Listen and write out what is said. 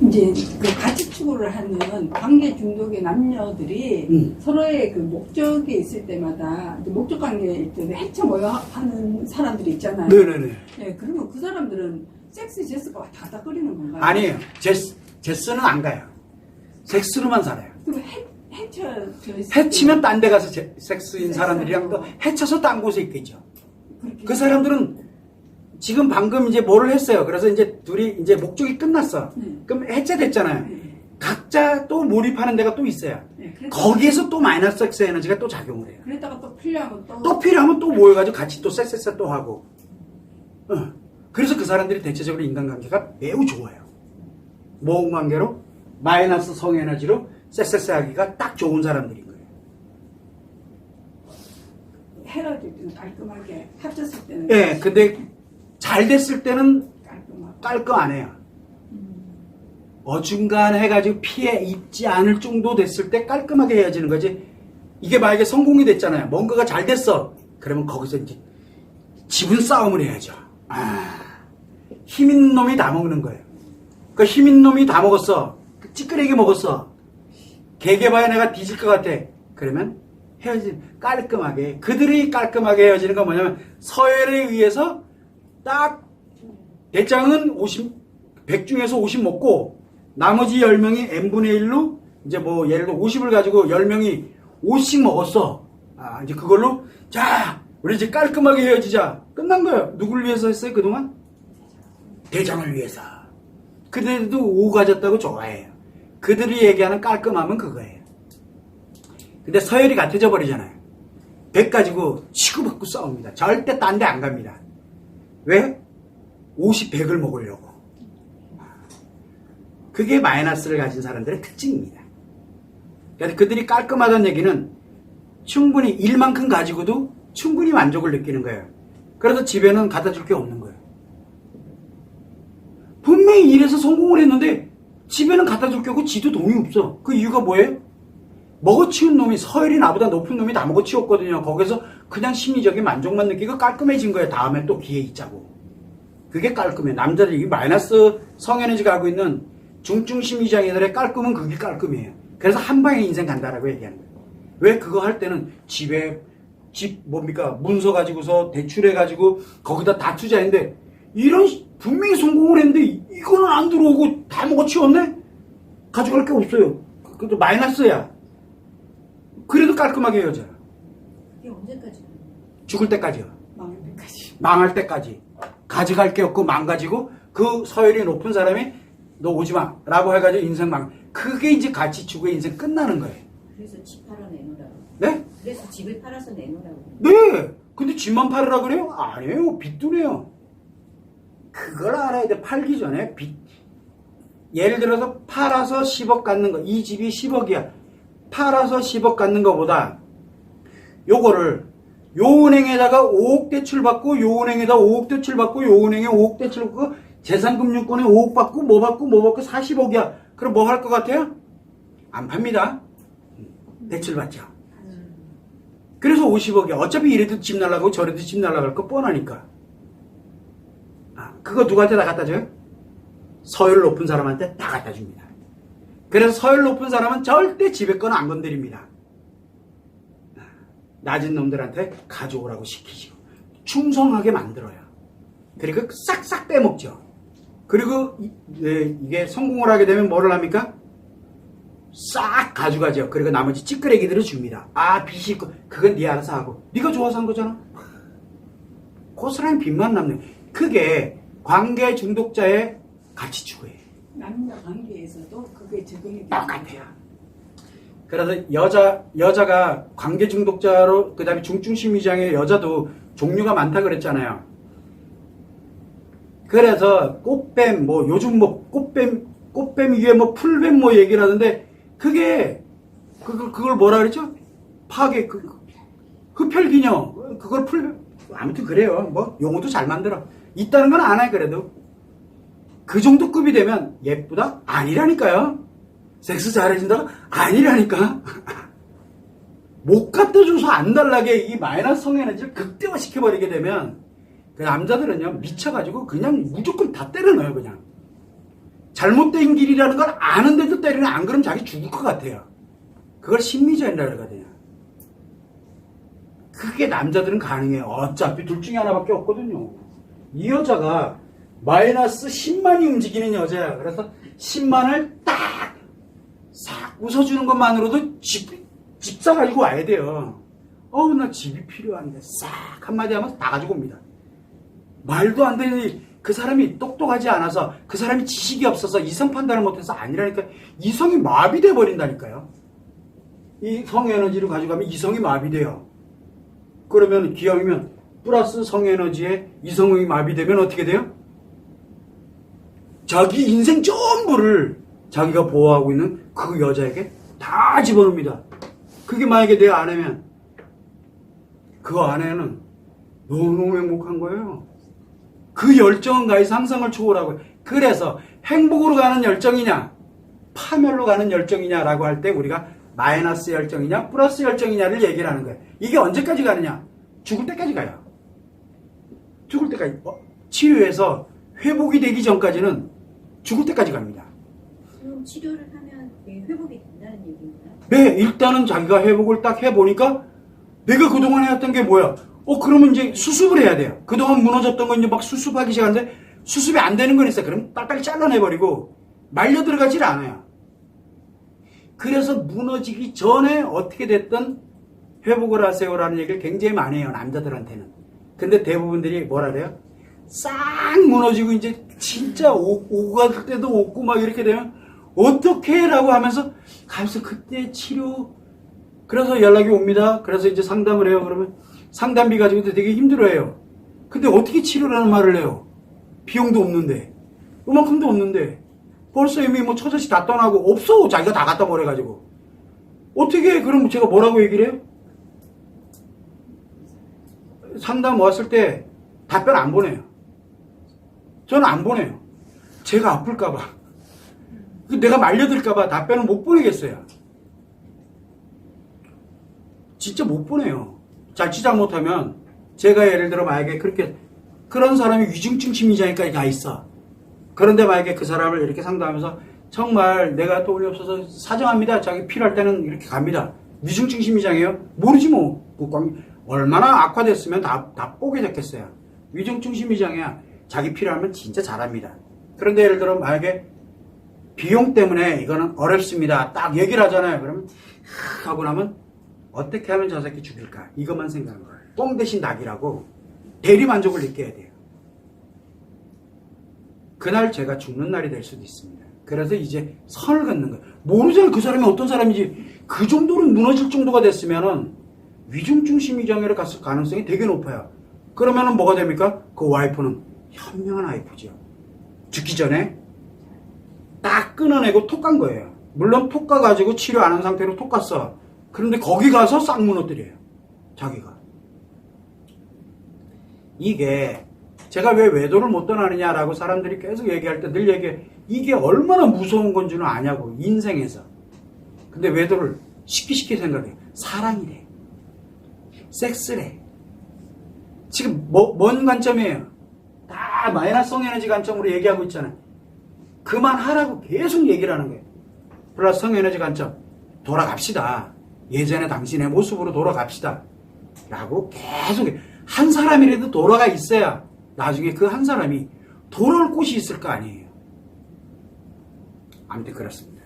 이제 그 가치 추구를 하는 관계 중독의 남녀들이 서로의 그 목적이 있을 때마다 목적 관계일 때 해쳐 모여 하는 사람들이 있잖아요. 네네네. 네, 그러면 그 사람들은 섹스 제스가 왔다 갔다 거리는 건가요? 아니에요. 제스는 안 가요. 섹스로만 살아요. 그럼 해쳐져 있을 해치면 딴 데 가서 섹스인 사람들이랑 또 해쳐서 딴 곳에 있겠죠. 그 사람들은 지금 방금 이제 뭐를 했어요. 그래서 이제 둘이 이제 목적이 끝났어. 그럼 해체됐잖아요. 각자 또 몰입하는 데가 또 있어요. 거기에서 또 마이너스 섹스 에너지가 또 작용을 해요. 그랬다가 또 필요하면 또 필요하면 또 모여가지고 같이 또 섹스 또 하고. 그래서 그 사람들이 대체적으로 인간관계가 매우 좋아요. 모험 관계로 마이너스 성에너지로 섹스 하기가 딱 좋은 사람들인 거예요. 헤어질 때는 깔끔하게 합쳤을 때는 예, 근데 잘 됐을 때는 깔끔하고 깔끔 안 해요. 어중간 해가지고 피해 입지 않을 정도 됐을 때 깔끔하게 헤어지는 거지. 이게 만약에 성공이 됐잖아요. 뭔가가 잘 됐어. 그러면 거기서 이제 지분 싸움을 해야죠. 힘 있는 놈이 다 먹는 거예요. 그 힘 있는 놈이 다 먹었어. 찌끄레기 먹었어. 개개봐야 내가 뒤질 것 같아. 그러면 깔끔하게. 그들이 깔끔하게 헤어지는 건 뭐냐면 서열에 의해서 딱 대장은 100 중에서 50 먹고 나머지 10명이 n분의 1로 이제 뭐 예를 들어 50을 가지고 10명이 50씩 먹었어. 이제 그걸로 자 우리 이제 깔끔하게 헤어지자. 끝난 거예요. 누굴 위해서 했어요 그동안? 대장을 위해서. 그들도 오 가졌다고 좋아해요. 그들이 얘기하는 깔끔함은 그거예요. 근데 서열이 같아져 버리잖아요. 100 가지고 치고받고 싸웁니다. 절대 딴 데 안 갑니다. 왜? 50, 100을 먹으려고. 그게 마이너스를 가진 사람들의 특징입니다. 그래서 그들이 깔끔하다는 얘기는 충분히 일만큼 가지고도 충분히 만족을 느끼는 거예요. 그래서 집에는 갖다 줄 게 없는 거예요. 분명히 일해서 성공을 했는데 집에는 갖다 줄 게 없고 지도 돈이 없어. 그 이유가 뭐예요? 먹어치운 놈이 서열이 나보다 높은 놈이 다 먹어치웠거든요. 거기서 그냥 심리적인 만족만 느끼고 깔끔해진 거예요. 다음에 또 기회 있자고. 그게 깔끔해. 남자들이 마이너스 성에너지가 하고 있는 중증 심리장애들의 깔끔은 그게 깔끔해요. 그래서 한 방에 인생 간다라고 얘기하는 거예요. 왜 그거 할 때는 집 뭡니까 문서 가지고서 대출해 가지고 거기다 다 투자했는데 이런 분명히 성공을 했는데 이거는 안 들어오고 다 먹어치웠네? 가져갈 게 없어요. 그것도 마이너스야. 그래도 깔끔하게 헤어져요. 그게 언제까지? 죽을 때까지요. 망할 때까지. 망할 때까지. 가져갈 게 없고 망가지고 그 서열이 높은 사람이 너 오지 마 라고 해가지고 인생 그게 이제 가치 추구의 인생 끝나는 거예요. 그래서 집 팔아 내놓으라고. 네? 그래서 집을 팔아서 내놓으라고. 네. 근데 집만 팔으라 그래요? 아니에요. 빚도네요. 그걸 알아야 돼. 팔기 전에 예를 들어서 팔아서 10억 갖는 거. 이 집이 10억이야. 팔아서 10억 갖는 거보다 요거를 요 은행에다가 5억 대출 받고 요 은행에다 5억 대출 받고 요 은행에 5억 대출 받고 재산금융권에 5억 받고 뭐 받고 40억이야. 그럼 뭐 할 것 같아요? 안 팝니다. 대출 받죠. 그래서 50억이야. 어차피 이래도 집 날라가고 저래도 집 날라갈 거 뻔하니까. 그거 누구한테 다 갖다 줘요? 서열 높은 사람한테 다 갖다 줍니다. 그래서 서열 높은 사람은 절대 집에 거는 안 건드립니다. 낮은 놈들한테 가져오라고 시키죠. 충성하게 만들어요. 그리고 싹싹 빼먹죠. 그리고 이게 성공을 하게 되면 뭐를 합니까? 싹 가져가죠. 그리고 나머지 찌끄레기들을 줍니다. 빚이 있고 그건 네 알아서 하고 네가 좋아서 한 거잖아. 고스란히 빚만 남네. 그게 관계 중독자의 가치 추구예요. 남녀 관계에서도 그게 적용이 똑같아요. 그래서 여자가 관계 중독자로 그 다음에 중증 심리장애 여자도 종류가 많다 그랬잖아요. 그래서 꽃뱀 뭐 요즘 뭐 꽃뱀 위에 뭐 풀뱀 뭐 얘기를 하는데 그게 그걸 뭐라 그랬죠? 파괴 흡혈기녀 그걸 풀뱀 아무튼 그래요. 뭐 용어도 잘 만들어. 있다는 건 안 해. 그래도 그 정도 급이 되면 예쁘다? 아니라니까요. 섹스 잘해준다가 아니라니까. 못 갖다 줘서 안 달라게 이 마이너스 성에너지를 극대화 시켜버리게 되면 그 남자들은요 미쳐가지고 그냥 무조건 다 때려 넣어요. 그냥 잘못된 길이라는 걸 아는데도 때리는, 안 그러면 자기 죽을 것 같아요. 그걸 심리전이라고 하거든요. 그게 남자들은 가능해요. 어차피 둘 중에 하나밖에 없거든요. 이 여자가 마이너스 10만이 움직이는 여자야. 그래서 10만을 딱 싹 웃어주는 것만으로도 집 사가지고 와야 돼요. 나 집이 필요한데 싹 한마디 하면서 다 가지고 옵니다. 말도 안 되는, 그 사람이 똑똑하지 않아서, 그 사람이 지식이 없어서 이성 판단을 못해서 아니라니까. 이성이 마비돼 버린다니까요. 이 성에너지를 가져가면 이성이 마비돼요. 그러면 기왕이면 플러스 성에너지에 이성이 마비되면 어떻게 돼요? 자기 인생 전부를 자기가 보호하고 있는 그 여자에게 다 집어넣습니다. 그게 만약에 내 아내면 그 아내는 너무너무 행복한 거예요. 그 열정은 가히 상상을 초월하고. 그래서 행복으로 가는 열정이냐 파멸로 가는 열정이냐라고 할 때 우리가 마이너스 열정이냐 플러스 열정이냐를 얘기를 하는 거예요. 이게 언제까지 가느냐? 죽을 때까지 가요. 죽을 때까지. 치료해서 회복이 되기 전까지는 죽을 때까지 갑니다. 그럼 치료를 하면 회복이 된다는 얘기인가요? 네, 일단은 자기가 회복을 딱 해보니까 내가 그동안 해왔던 게 뭐야? 그러면 이제 수습을 해야 돼요. 그동안 무너졌던 건 이제 막 수습하기 시작하는데 수습이 안 되는 건 있어요. 그럼 빨리빨리 잘라내버리고 말려 들어가질 않아요. 그래서 무너지기 전에 어떻게 됐든 회복을 하세요라는 얘기를 굉장히 많이 해요. 남자들한테는. 근데 대부분들이 뭐라 그래요? 싹 무너지고 이제 진짜 오갈 때도 없고 막 이렇게 되면 어떻게 라고 하면서 가면서 그때 치료, 그래서 연락이 옵니다. 그래서 이제 상담을 해요. 그러면 상담비 가지고도 되게 힘들어해요. 근데 어떻게 치료라는 말을 해요? 비용도 없는데, 그만큼도 없는데, 벌써 이미 뭐 처자식 다 떠나고 없어. 자기가 다 갖다 버려가지고. 어떻게, 그럼 제가 뭐라고 얘기를 해요? 상담 왔을 때 답변 안 보내요. 저는 안 보내요. 제가 아플까봐. 내가 말려들까봐 답변을 못 보내겠어요. 진짜 못 보내요. 자칫 잘못하면 제가 예를 들어 만약에 그런 사람이 위중증 심리자니까 가 있어. 그런데 만약에 그 사람을 이렇게 상담하면서 정말 내가 돈이 없어서 사정합니다. 자기 필요할 때는 이렇게 갑니다. 위중증 심리장이에요? 모르지 뭐. 얼마나 악화됐으면 다 뽀개 됐겠어요. 위중증 심리장이야. 자기 필요하면 진짜 잘합니다. 그런데 예를 들어 만약에 비용 때문에 이거는 어렵습니다. 딱 얘기를 하잖아요. 그러면 하고 나면 어떻게 하면 저 새끼 죽일까? 이것만 생각하는 거예요. 똥 대신 낙이라고 대리만족을 느껴야 돼요. 그날 제가 죽는 날이 될 수도 있습니다. 그래서 이제 선을 긋는 거예요. 모르잖아요. 그 사람이 어떤 사람인지. 그 정도로 무너질 정도가 됐으면은 위중증 심리장애를 갔을 가능성이 되게 높아요. 그러면은 뭐가 됩니까? 그 와이프는 현명한 와이프죠. 죽기 전에 딱 끊어내고 톡 간 거예요. 물론 톡 가가지고 치료 안 한 상태로 톡 갔어. 그런데 거기 가서 싹 무너뜨려요. 자기가. 이게 제가 왜 외도를 못 떠나느냐라고 사람들이 계속 얘기할 때 늘 얘기해. 이게 얼마나 무서운 건지는 아냐고. 인생에서. 근데 외도를 쉽게 생각해. 사랑이래. 섹스래. 지금 뭔 관점이에요? 다 마이너스 에너지 관점으로 얘기하고 있잖아요. 그만하라고 계속 얘기를 하는 거예요. 플러스 성에너지 관점. 돌아갑시다. 예전에 당신의 모습으로 돌아갑시다. 라고 계속 한 사람이라도 돌아가 있어야 나중에 그 한 사람이 돌아올 곳이 있을 거 아니에요. 아무튼 그렇습니다.